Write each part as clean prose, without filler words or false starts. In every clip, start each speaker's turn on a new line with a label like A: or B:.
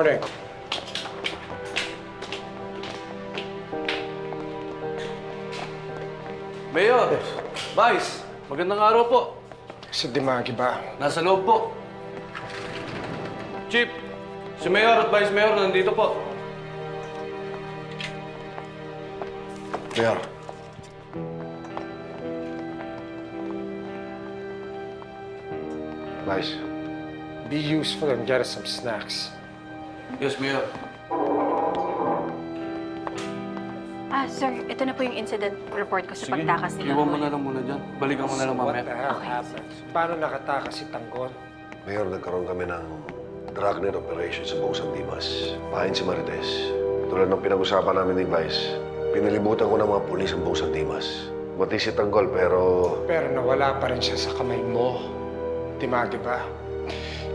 A: morning.
B: Mayor, Vice, magandang araw po.
A: Si Dimagi ba?
B: Nasa loob po. Chief, si Mayor at Vice Mayor nandito po.
C: Mayor. Vice.
A: Be useful and get us some snacks.
B: Yes, Mayor.
D: Sir, ito na po yung incident report ko sa
B: Sige,
D: pagtakas nila.
B: iwan mo na lang muna dyan. Balikan mo na lang
A: What
B: mamaya.
A: the hell happened? Paano nakatakas si Tanggol?
C: Mayor, nagkaroon kami ng dragnet operation sa buong San Dimas. Pahin si Marites. Tulad ng pinag-usapan namin ni Vice, pinalibutan ko ng mga pulis ang buong San Dimas. Mati si Tanggol pero...
A: Pero nawala pa rin siya sa kamay mo. Dimagi ba?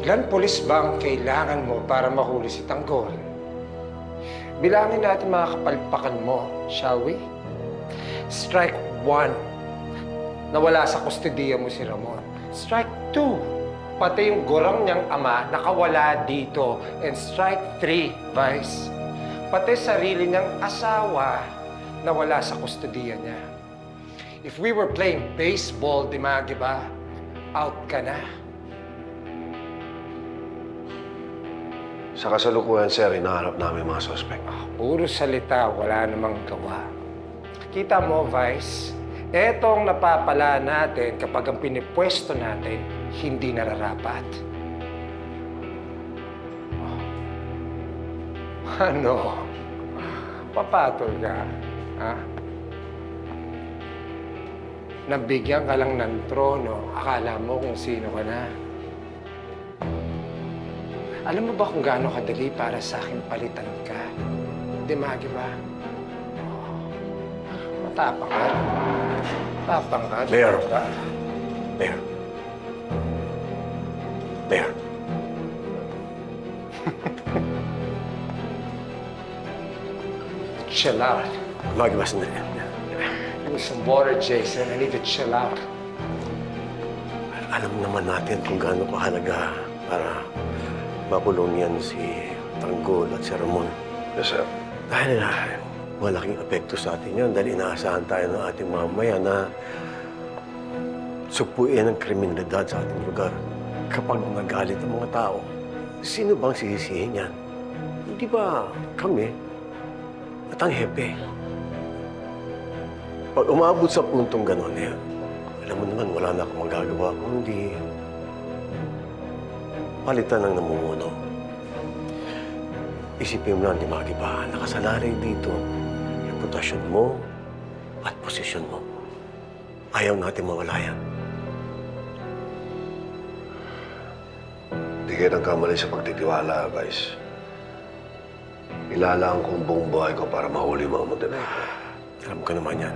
A: Ilan pulis ba ang kailangan mo para mahuli si Tanggol? Bilangin natin mga kapalpakan mo, shall we? Strike 1. Nawala sa kustodiya mo si Ramon. Strike 2. Pati yung gurang niyang ama nakawala dito. And strike 3, Vice. Pati sarili niyang asawa nawala sa kustodiya niya. If we were playing baseball, Dimagi ba, out ka na.
C: Sa kasalukuyan, sir, hinahanap namin mga suspect.
A: Puro salita, wala namang gawa. Kita mo, Vice, etong napapala natin kapag ang pinipwesto natin, hindi nararapat. Ano? Papatol ka? Ha? Nabigyan ka lang ng trono, akala mo kung sino ka na. Alam mo ba kung gaano kadali para sa akin palitan ka? Dimagi ba? Matapang ka. Tapang ka.
C: Mayor.
A: Ka.
C: Mayor. Mayor.
A: Chill out.
C: Magimas na.
A: Give me some water, Jason. I need to chill out.
C: Alam naman natin kung gaano kahalaga para makulong yan si Tanggol at si Ramon. Yes, sir. Dahil malaking epekto sa atin yun dahil inaasahan tayo ng ating mamaya na supuin ang kriminalidad sa ating lugar. Kapag nagalit ang mga tao, sino bang sisisihin yan? Hindi ba kami at ang hepe? Pag umabot sa puntong gano'n, alam mo naman, wala na akong magagawa kundi palitan ng namumuno. Isipin mo lang, Dimagi ba, nakasalalay dito, reputasyon mo at posisyon mo. Ayaw natin mawala yan. Hindi kayo nagkamali sa pagtitiwala, Vice. Ilalaan ko ang buong buhay ko para mahuli mga Montenegro. Alam ko naman yan.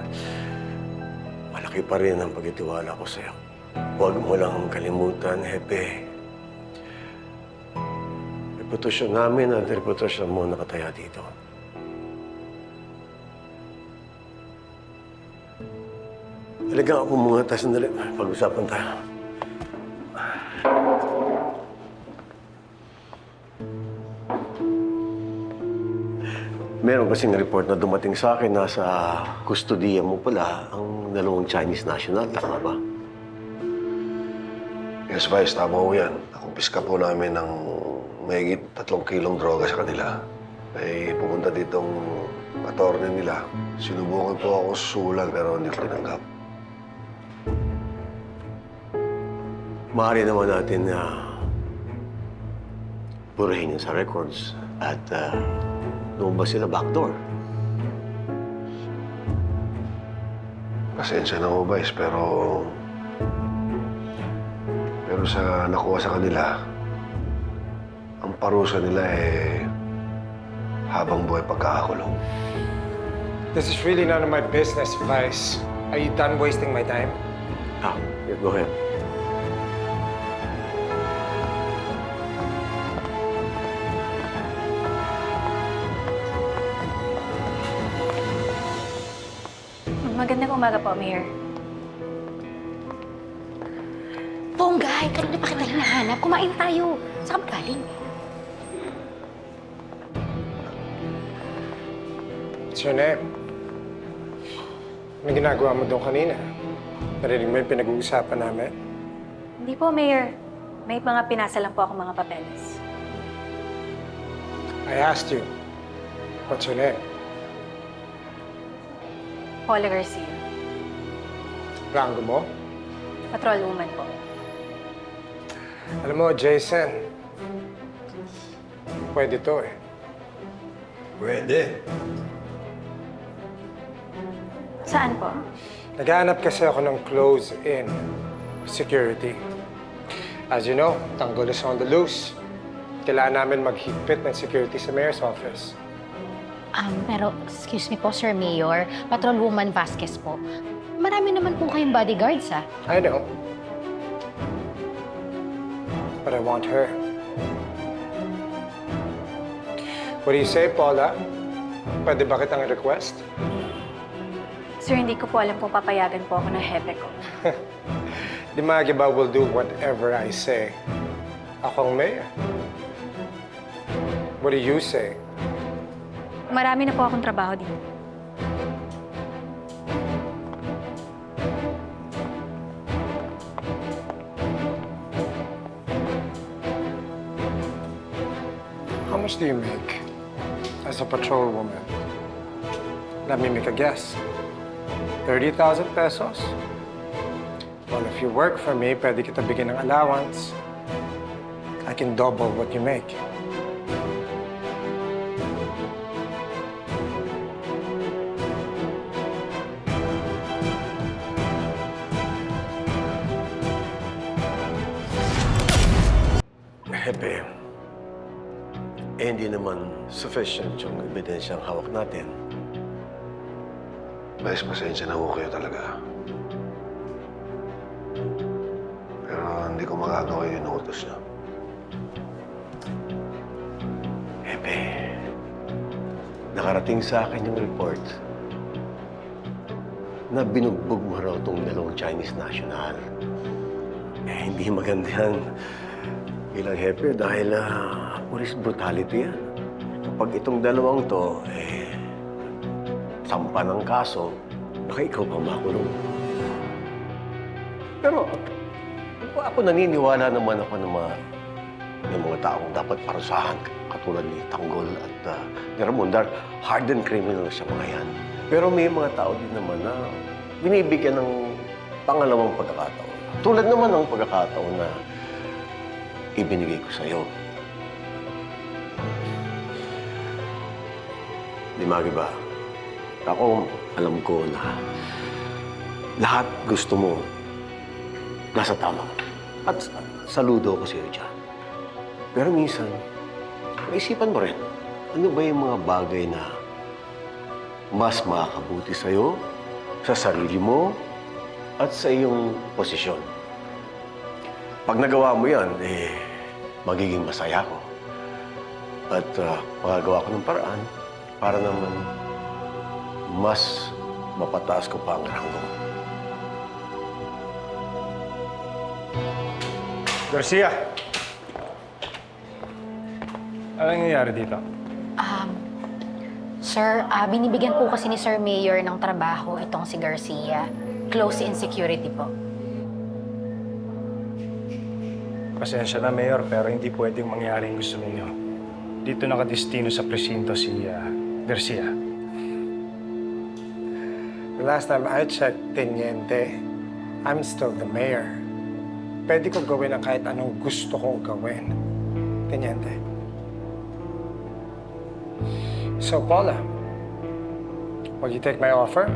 C: Malaki pa rin ang pagtitiwala ko sa'yo. Huwag mo lang kalimutan, Hepe. Reputasyon namin at reputasyon mo nakataya dito. Talaga ako mga tayo sandali. Pag-usapan tayo. Meron kasing report na dumating sa akin na sa kustodiya mo pala ang dalawang Chinese national. Tama ba? Yes, Vice. Tama ho yan. Nakumpiska po namin ng mahigit 3 kilong droga sa kanila. Ay pumunta ditong attorney nila. Sinubukan po ako susulan pero hindi ko tinanggap. Maaari naman natin na purihin yun sa records at lumabas sila backdoor. Pasensya na ho, Vice, pero sa nakuha sa kanila, ang parusa nila habang buhay pagkakakulong.
A: This is really none of my business, Vice. Are you done wasting my time?
C: Here, go ahead.
D: Magandang umaga po, Mayor.
E: Ponggay, kanina pa kita hinahanap. Kumain tayo. Saan ka galing?
A: What's your name? Anong ginagawa mo doon kanina? Narinig mo yung pinag-uusapan namin?
D: Hindi po, Mayor. May mga pinasa lang po ako mga papeles.
A: I asked you, what's your name?
D: Paula Garcia.
A: Rango mo?
D: Patrolwoman po.
A: Alam mo, Jason, pwede to eh.
C: Pwede.
D: Saan po?
A: Naghahanap kasi ako ng close-in security. As you know, Tanggol is on the loose. Kailangan namin maghigpit ng security sa mayor's office.
E: Pero, excuse me po, Sir Mayor. Patrolwoman Vasquez po. Marami naman po kayong bodyguards, ah.
A: I know. But I want her. What do you say, Paula? Pwede ba kitang request?
D: Sir, hindi ko po alam kung papayagan po ako ng hepe ko.
A: Di Magiba will do whatever I say. Ako ang mayor. What do you say?
D: Marami na po akong trabaho dito.
A: How much do you make as a patrol woman? Let me make a guess. 30,000 pesos? Well, if you work for me, pwede kita bigyan ng allowance. I can double what you make.
C: Hepe, hindi naman sufficient yung ebidensyang hawak natin.
F: Vice, pasensya na ho kayo talaga. Pero hindi ko magagawa yung inuutos niyo.
C: Hepe, nakarating sa akin yung report na binugbog mo raw tong dalawang Chinese national. Hindi maganda yan bilang hepe dahil police brutality yan. Kapag itong dalawang to, sampa ng kaso, baka ikaw pa makulong. Pero ako naniniwala naman ako na may mga taong dapat parusahan katulad ni Tanggol at ni Ramon. Hardened criminal siya mga yan. Pero may mga tao din naman na binibigyan ng pangalawang pagkakataon. Tulad naman ng pagkakataon na ibinigay ko sa'yo. Di Magi ba? Ako, alam ko na lahat gusto mo nasa tama. At saludo ko sa'yo dyan. Pero minsan, maisipan mo rin, ano ba yung mga bagay na mas makakabuti sa'yo, sa sarili mo, at sa iyong posisyon. Pag nagawa mo yan, magiging masaya ko. At magagawa ko ng paraan para naman mas mapataas ko pa ang ranggo.
A: Garcia! Ano nangyayari dito?
E: Sir, binibigyan po kasi ni Sir Mayor ng trabaho itong si Garcia. Close in security po.
G: Pasensya na, Mayor, pero hindi pwedeng mangyari yung gusto ninyo. Dito nakadestino sa presinto si Garcia.
A: The last time I checked, Teniente, I'm still the mayor. Pwede ko gawin ang kahit anong gusto kong gawin. Teniente. So, Paula, will you take my offer?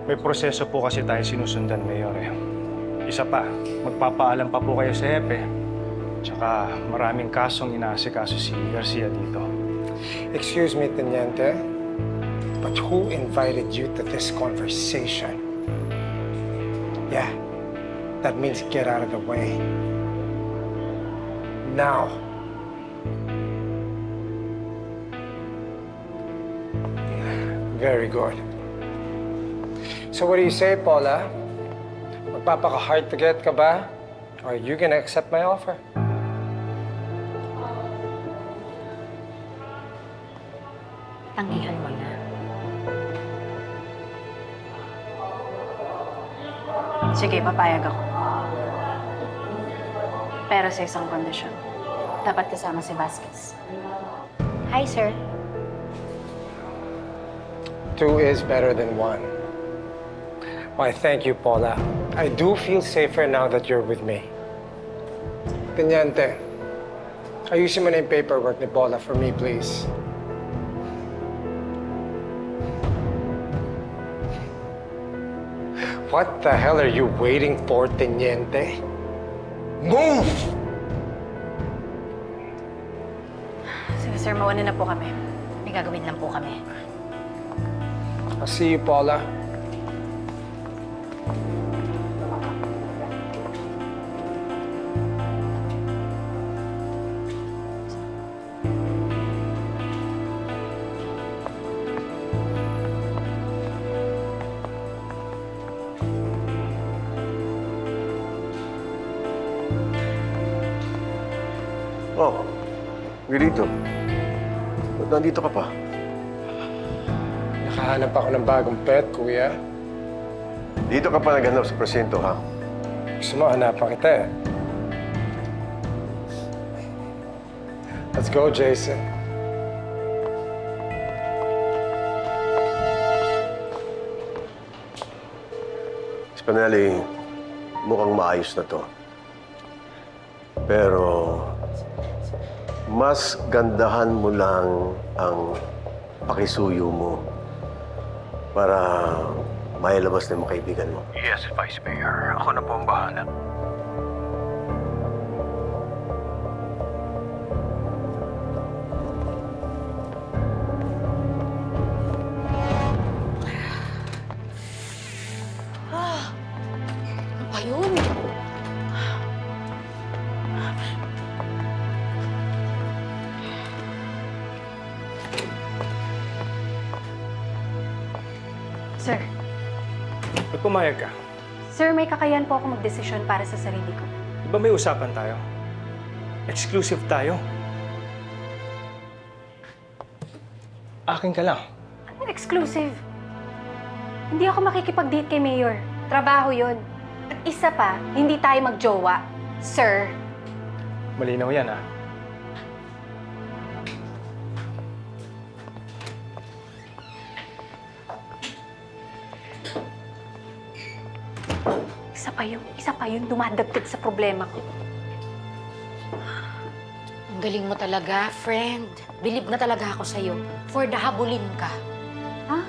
G: May proseso po kasi tayong sinusundan, Mayor. Isa pa, magpapaalam pa po kayo sa hepe. Tsaka maraming kasong inaasikaso si Garcia dito.
A: Excuse me, Teniente, but who invited you to this conversation? Yeah, that means get out of the way. Now. Very good. So what do you say, Paula? Magpapaka-hard to get ka ba? Or are you gonna accept my offer?
E: tanggihan mo na.
D: Sige, papayag ako. Pero sa isang kondisyon. Dapat kasama si Vasquez.
E: Hi, sir.
A: 2 is better than 1. Why, thank you, Paula. I do feel safer now that you're with me. Teniente, ayusin mo na yung paperwork ni Paula for me, please. What the hell are you waiting for, Teniente? Move!
D: Sige, sir, mauna na po kami.
E: May gagawin lang po kami.
A: I'll see you, Paula.
C: Oh, Grito. Ba't nandito ka pa?
A: Nakahanap ako ng bagong pet, kuya.
C: Dito ka pa naghanap sa presinto, ha?
A: Gusto mo, hanapan kita eh. Let's go, Jason.
C: Spinelli, mukhang maayos na to. Pero, mas gandahan mo lang ang pakisuyo mo para mailabas na yung mga kaibigan mo.
G: Yes, Vice Mayor. Ako na po ang bahala.
E: Ayun.
D: Sir,
G: Ba't pumayag ka?
D: sir, may kakayahan po ako magdesisyon para sa sarili ko.
G: Di ba may usapan tayo? Exclusive tayo. Akin ka lang.
D: Ano exclusive? Hindi ako makikipag-date kay Mayor. Trabaho yon. At isa pa, hindi tayo magjowa. Sir,
G: Malinaw yan, ha?
D: isa pa yun dumadagdag sa problema ko.
E: Ang galing mo talaga, friend. Bilib na talaga ako sa'yo. For the habulin ka.
D: Ha?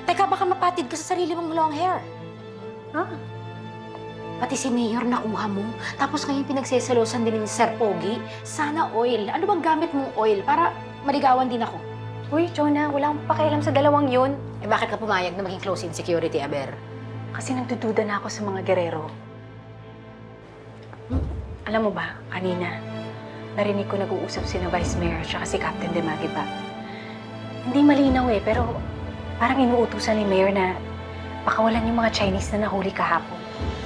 E: Teka, baka mapatid ka sa sarili mong long hair.
D: Ha?
E: Pati si Mayor nakuha mo. Tapos ngayon pinagseselosan din ni Sir Pogi. Sana oil. Ano bang gamit mong oil para maligawan din ako?
D: Uy, Jonah, wala akong pakialam sa dalawang yun.
E: Eh bakit ka pumayag na maging close in security, Aber?
D: Kasi nagdududa na ako sa mga gerero. Alam mo ba, kanina, narinig ko nag-uusap si na Vice Mayor at si Captain Demagiba. Hindi malinaw eh, pero parang inuutusan ni Mayor na pakawalan yung mga Chinese na nahuli kahapon.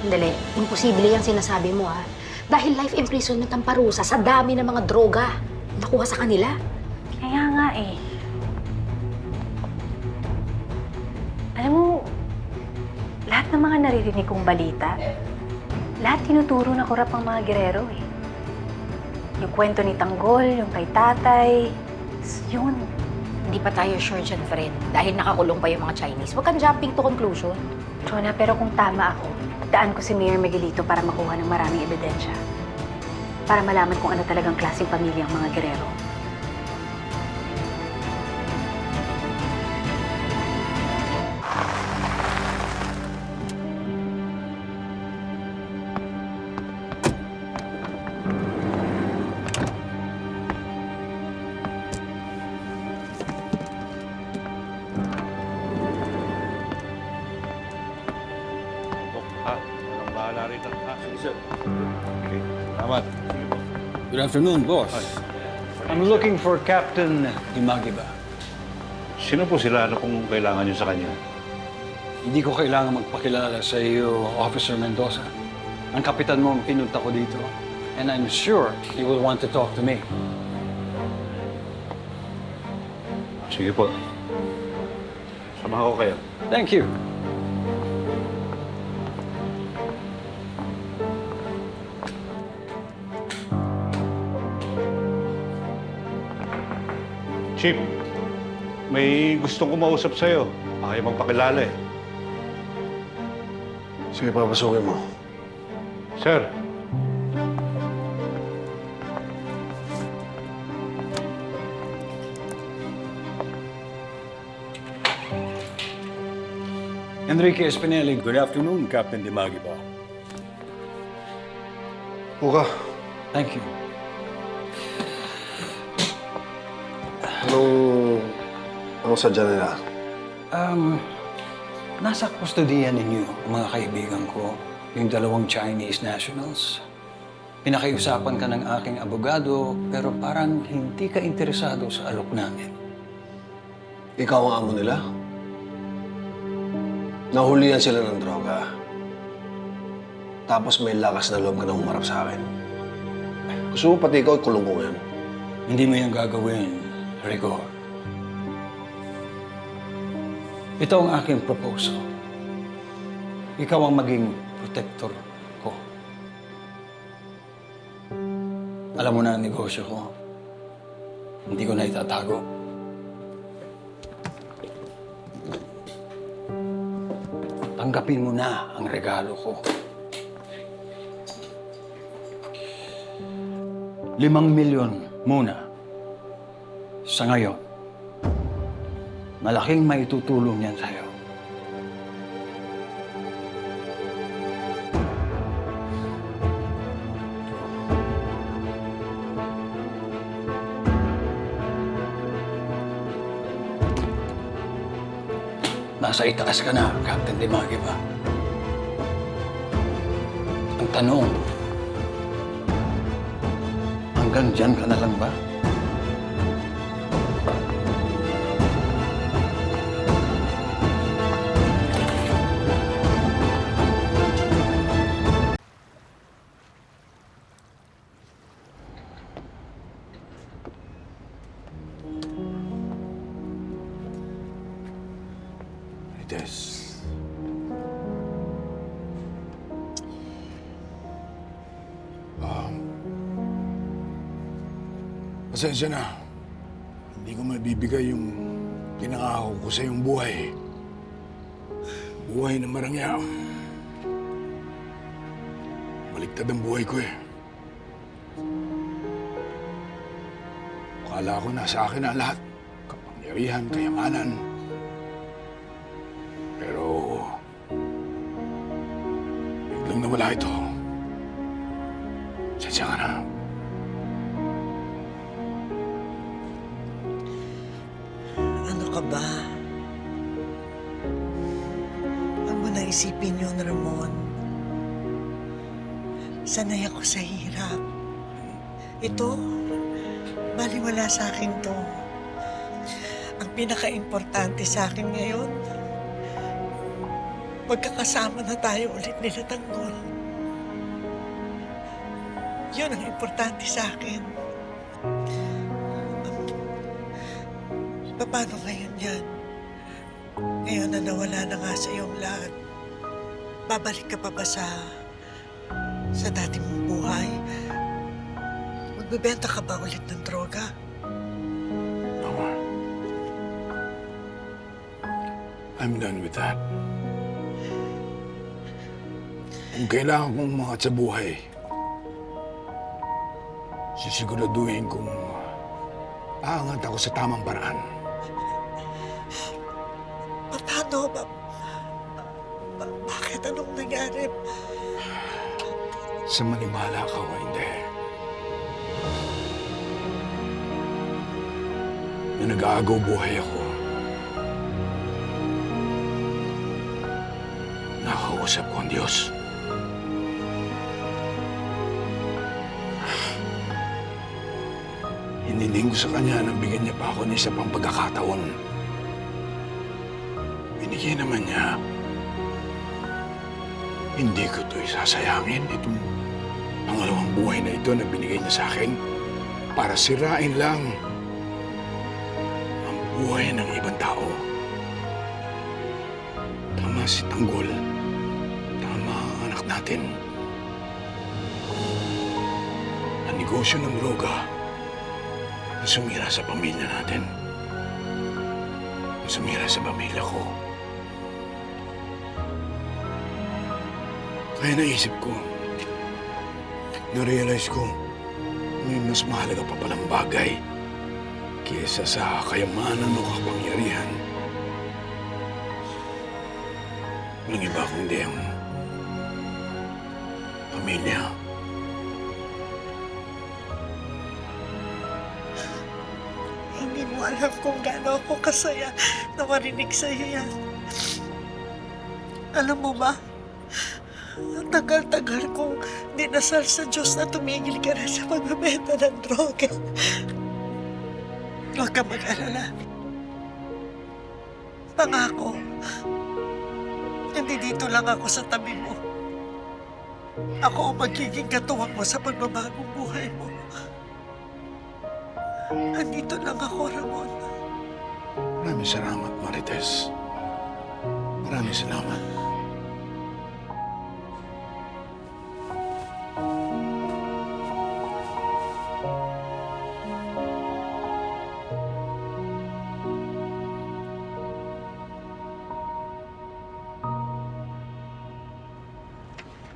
E: Dali, imposible yung sinasabi mo, ha? Dahil life imprisonment ang parusa sa dami ng mga droga nakuha sa kanila.
D: Kaya nga eh. Alam mo, lahat ng mga naririnig kong balita, lahat tinuturo na korap ang mga gerero eh. Yung kwento ni Tanggol, yung kay tatay, yun.
E: Hindi pa tayo sure dyan, friend. Dahil nakakulong pa yung mga Chinese. Huwag kang jumping to conclusion.
D: Jonah, pero kung tama ako, daan ko si Mayor Miguelito para makuha ng maraming ebidensya. Para malaman kung ano talagang klaseng pamilya ang mga gerero.
B: Walang bahala rito. Sige, sir.
H: Okay, salamat. Good afternoon, boss. I'm looking for Captain Dimagiba.
B: Sino po sila? Ano pong kailangan nyo sa kanya?
H: Hindi ko kailangan magpakilala sa iyo, Officer Mendoza. Ang kapitan mo ang pinunta ko dito. And I'm sure he will want to talk to me.
B: Sige po. Samahan ko kayo.
H: Thank you.
I: Chief, may gustong kumausap sa'yo. Ayaw magpakilala eh.
C: Sige, papasukin mo.
I: Sir,
H: Enrique Espinelli, good afternoon, Captain Dimagiba.
C: Puka,
H: Thank you.
C: anong sadya nila?
H: Nasa kustodiyan ninyo ang mga kaibigan ko, yung 2 Chinese nationals. Pinakiusapan ka ng aking abogado, pero parang hindi ka interesado sa alok namin.
C: Ikaw ang amo nila? Nahulihan sila ng droga. Tapos may lakas na loob ka na humarap sa akin. Gusto mo pati ikaw kulong ko ngayon?
H: Hindi mo yung gagawin, Rico. Ito ang aking proposal. Ikaw ang maging protector ko. Alam mo na ang negosyo ko. Hindi ko na itatago. Tanggapin mo na ang regalo ko. 5 milyon muna. Sa ngayon. Malaking maitutulong yan sa'yo. Nasa itaas ka na, Captain Dimagiba. Ang tanong, hanggang dyan ka na lang ba?
F: Des.
J: Pasensya na. Hindi ko mabibigay yung pinangako ko sa iyong buhay. Buhay na marangya. Baliktad ang buhay ko eh. Akala ko nasa akin na lahat. Kapangyarihan, kayamanan. Pero biglang nawala ito. Sadya ka na.
K: Ano ka ba? Huwag mo nang isipin yun, Ramon. Sanay ako sa hirap. Ito, baliwala sa akin to. Ang pinaka-importante sa akin ngayon, magkakasama na tayo ulit nila Tanggol. Yun ang importante sa akin. Paano ngayon yan? Ngayon na nawala na nga sa iyong lahat. Babalik ka pa ba sa dati mong buhay? Magbebenta ka ba ulit ng droga?
J: Mama, I'm done with that. Kung kailangan kong umangat sa buhay, sisiguraduhin kong aangat ako sa tamang paraan.
K: Paano? Bakit? Anong nangyari?
J: Sa maniwala ka o hindi. Na nag-aagaw buhay ako. Nakausap ko ang Diyos. Hiniling ko sa Kanya na bigyan niya pa ako ng isa pang pagkakataon. Binigyan naman niya. Hindi ko ito isasayangin. Itong pangalawang buhay na ito na binigay niya sa akin para sirain lang ang buhay ng ibang tao. si Tanggol at ang mga anak natin. Ang negosyo ng droga ang sumira sa pamilya natin. Ang sumira sa pamilya ko. Kaya naisip ko, na-realize ko, may mas mahalaga pa palang bagay kaysa sa kayamanan o kapangyarihan. Walang iba kundi ang pamilya.
K: Hindi mo alam kung gaano ako kasaya na marinig sa'yo yan. Alam mo ba, ang tagal-tagal kong dinasal sa Diyos na tumigil ka na sa pagbebenta ng droga. Huwag ka mag-alala. Pangako, hindi dito lang ako sa tabi mo. Ako ang magiging katuwang mo sa pagbabagong buhay mo. Andito lang ako, Ramon.
J: Maraming salamat, Marites. Maraming salamat.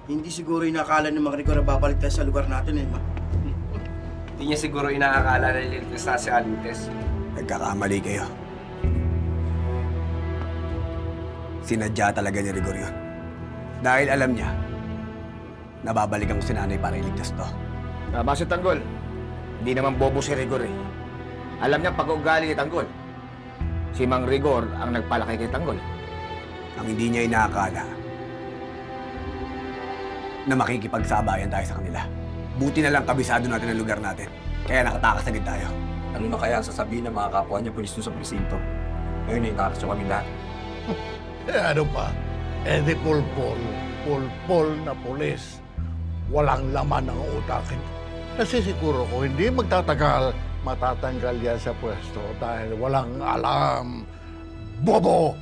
L: Hindi siguro inakala ng mga Rigor na babalik tayo sa lugar natin ma.
A: Hindi niya siguro inaakala na liligtas na si Alintes.
L: Nagkakamali kayo. Sinadya talaga ni Rigor yun. Dahil alam niya, nababalikan ko si nanay para iligtas to.
M: Tama si Tanggol. Hindi naman bobo si Rigor eh. Alam niya pag-uugali ni Tanggol. Si Mang Rigor ang nagpalaki kay Tanggol.
L: Ang hindi niya inaakala, na makikipagsabayan tayo sa kanila. Buti na lang kabisado natin ang lugar natin. Kaya nakatakas agad tayo.
M: Ano na kaya ang sasabihin ng mga kapwa niya pulis sa presinto? Ngayon ay nakakasya kami lahat.
I: Ano pa? Di pulpol na pulis. Walang laman ang utakin. Nasisiguro ko, hindi magtatagal, matatanggal yan sa pwesto dahil walang alam. Bobo!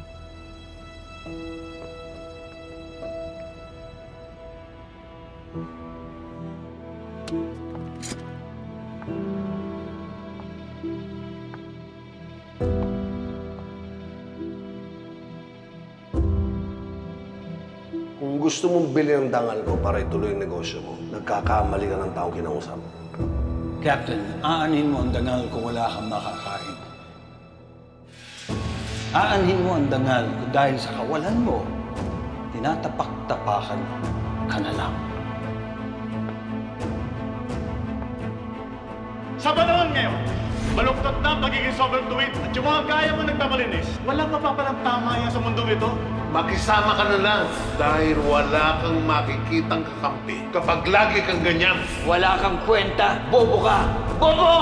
C: Kung gusto mong bilhin ang dangal ko para ituloy ang negosyo mo, nagkakamali ka ng taong kinausap.
H: Captain, aanhin mo ang dangal kung wala kang makakain. Aanhin mo ang dangal kung dahil sa kawalan mo, tinatapak-tapakan ka na lang.
I: Sa panahon ngayon, baluktot na ang pagiging sobrang tuwid at yung mga kaya mo nagtamalinis, walang mapapalang tama yan sa mundong ito.
F: Makisama ka na lang dahil wala kang makikitang kakampi kapag lagi kang ganyan.
M: Wala kang kwenta, bobo ka! Bobo!